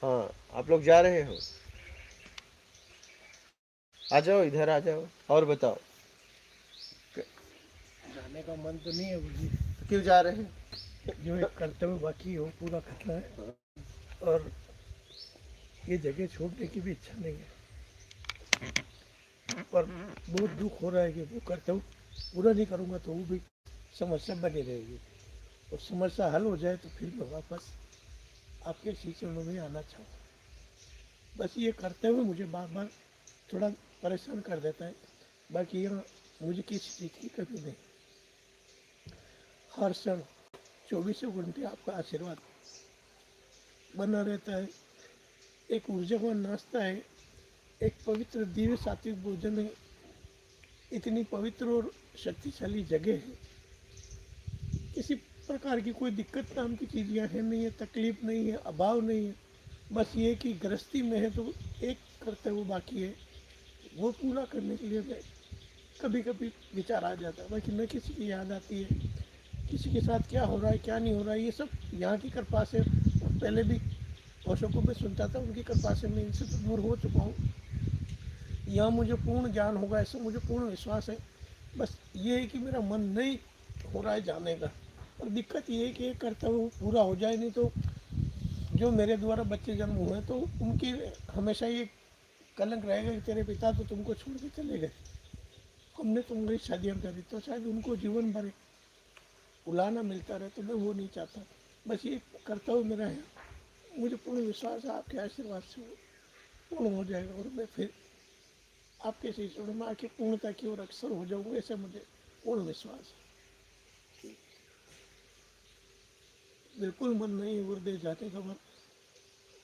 हाँ, आप लोग जा रहे हो? आ जाओ, इधर आ जाओ और बताओ। जाने का मन तो नहीं है मुझे। तो क्यों जा रहे हैं? जो एक कर्तव्य बाकी है वो पूरा करना है, हाँ, और ये जगह छोड़ने की भी इच्छा नहीं है। पर बहुत दुख हो रहा है कि वो कर्तव्य पूरा नहीं करूँगा तो वो भी समस्या बनी रहेगी, और समस्या हल हो जाए तो फिर मैं वापस आपके शिक्षणों में आना चाहूँगा। बस ये कर्तव्य मुझे बार बार थोड़ा परेशान कर देता है। बाकी यहाँ मुझे किसी चीज़ की कमी नहीं। हर क्षण 24 घंटे आपका आशीर्वाद बना रहता है। एक ऊर्जावान नाश्ता है, एक पवित्र दिव्य सात्विक भोजन है। इतनी पवित्र और शक्तिशाली जगह है, किसी प्रकार की कोई दिक्कत नाम की चीज़ यहाँ है नहीं है, तकलीफ नहीं है, अभाव नहीं है। बस ये कि गृहस्थी में है तो एक कर्तव्य बाकी है, वो पूरा करने के लिए मैं कभी कभी विचार आ जाता है। बाकी न किसी की याद आती है, किसी के साथ क्या हो रहा है क्या नहीं हो रहा है, ये सब यहाँ की कृपा से। और पहले भी औषों को मैं सुनता था, उनकी कृपा से मैं इनसे तो दूर हो चुका हूँ। यहाँ मुझे पूर्ण ज्ञान होगा ऐसा मुझे पूर्ण विश्वास है। बस ये है कि मेरा मन नहीं हो रहा है जाने का, और दिक्कत ये है कि ये कर्तव्य पूरा हो जाए, नहीं तो जो मेरे द्वारा बच्चे जन्म हुए तो उनकी हमेशा ये कलंक रहेगा कि तेरे पिता तो तुमको छोड़ के चले गए, हमने तुम्हारी शादियाँ करी, तो शायद उनको जीवन भर बुलाना मिलता रहे, तो मैं वो नहीं चाहता। बस ये कर्तव्य मेरा है, मुझे पूर्ण विश्वास है आपके आशीर्वाद से वो पूर्ण हो जाएगा, और मैं फिर आपके शिष्यों में आके पूर्णता की ओर अक्सर हो जाऊंगा, ऐसे मुझे पूर्ण विश्वास है। बिल्कुल मन नहीं है गुरुदेव जाने का। मन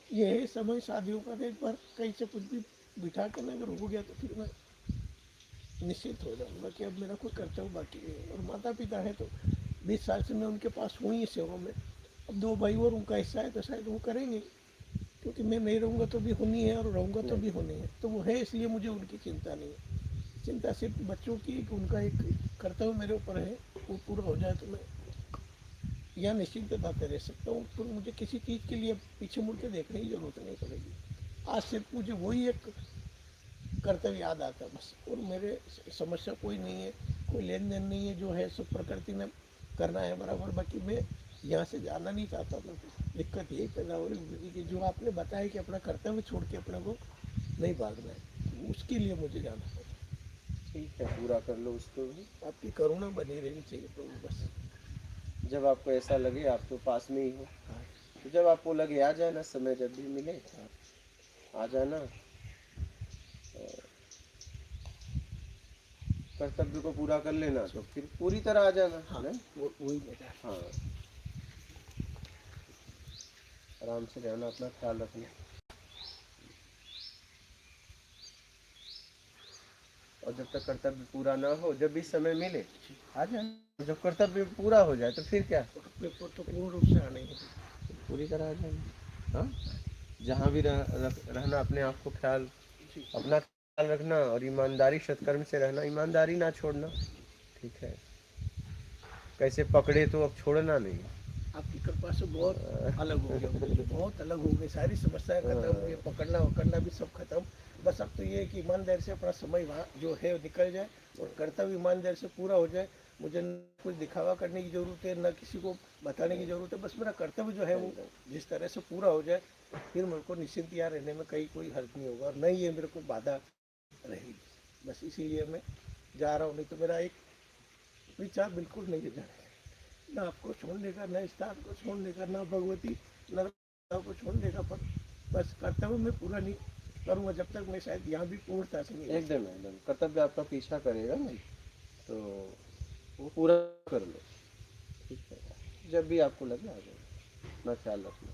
ये है समय शादियों का, एक बार कहीं से कुछ भी बिठा के ना अगर हो गया तो फिर मैं निश्चित हो जाऊंगा कि अब मेरा कोई कर्तव्य बाकी नहीं है। और माता पिता है तो 20 साल से मैं उनके पास हूँ ही सेवा में। अब 2 भाई और उनका हिस्सा है तो शायद वो करेंगे, क्योंकि मैं नहीं रहूँगा तो भी होनी है और रहूँगा तो भी होनी है, तो वो है, इसलिए मुझे उनकी चिंता नहीं है। चिंता सिर्फ बच्चों की, कि उनका एक कर्तव्य मेरे ऊपर है, वो पूरा हो जाए तो मैं यह निश्चिंतता से रह सकता हूँ। तो मुझे किसी चीज़ के लिए पीछे मुड़ के देखने की जरूरत नहीं पड़ेगी। आज सिर्फ मुझे वही एक कर्तव्य याद आता है बस, और मेरे समस्या कोई नहीं है, कोई लेन देन नहीं है, जो है सब प्रकृति ने करना है बराबर। बाकी मैं यहाँ से जाना नहीं चाहता था, दिक्कत यही पैदा हो रही कि जो आपने बताया कि अपना कर्तव्य छोड़ के अपने को नहीं भागना है, उसके लिए मुझे जाना है। ठीक है, पूरा कर लो उसको भी। आपकी करुणा बनी रहनी चाहिए प्रभु बस। जब आपको ऐसा लगे आप तो पास में ही हो, हाँ, तो जब आपको लगे आ जाना, समय जब भी मिले आ जाना। कर्तव्य को पूरा कर लेना तो फिर पूरी तरह आ जाना। हाँ, नहीं, वो वही मेरा है। हाँ, आराम से रहना, अपना ख्याल रखना। और जब तक कर्तव्य पूरा ना हो, जब भी समय मिले आ जाना। जब कर्तव्य पूरा हो जाए तो फिर क्या, अपने को तो पूर्ण रूप से आने ही है। पूरी तरह आ जाना। हाँ, जहाँ भी रहना, अपने आप को ख्याल, जी, अपना ख्याल रखना, और ईमानदारी सत्कर्म से रहना, ईमानदारी ना छोड़ना। ठीक है, कैसे पकड़े तो अब छोड़ना नहीं। आपकी कृपा से बहुत अलग हो गया, मुझे बहुत अलग हो गई, सारी समस्याएं खत्म हो गई, पकड़ना वकड़ना भी सब खत्म। बस अब तो ये है कि ईमानदारी से अपना समय वहाँ जो है निकल जाए, और कर्तव्य ईमानदारी से पूरा हो जाए। मुझे न कुछ दिखावा करने की ज़रूरत है, न किसी को बताने की ज़रूरत है। बस मेरा कर्तव्य जो है वो जिस तरह से पूरा हो जाए, फिर मेरे को निश्चिंत यहाँ रहने में कहीं कोई हर्ज नहीं होगा, और न ही ये मेरे को बाधा रहेगी। बस इसीलिए मैं जा रहा हूँ, नहीं तो मेरा एक विचार बिल्कुल नहीं है जाने का, ना आपको छोड़ने का, ना स्थान को छोड़ने का, ना भगवती न को छोड़ने का। पर बस कर्तव्य में पूरा नहीं करूँगा जब तक मैं शायद यहाँ भी पूर्णता से नहीं। एकदम एकदम कर्तव्य आपका पीछा करेगा नहीं, तो वो पूरा कर लो। ठीक है, जब भी आपको लगे आ जाओ, अपना ख्याल रखना।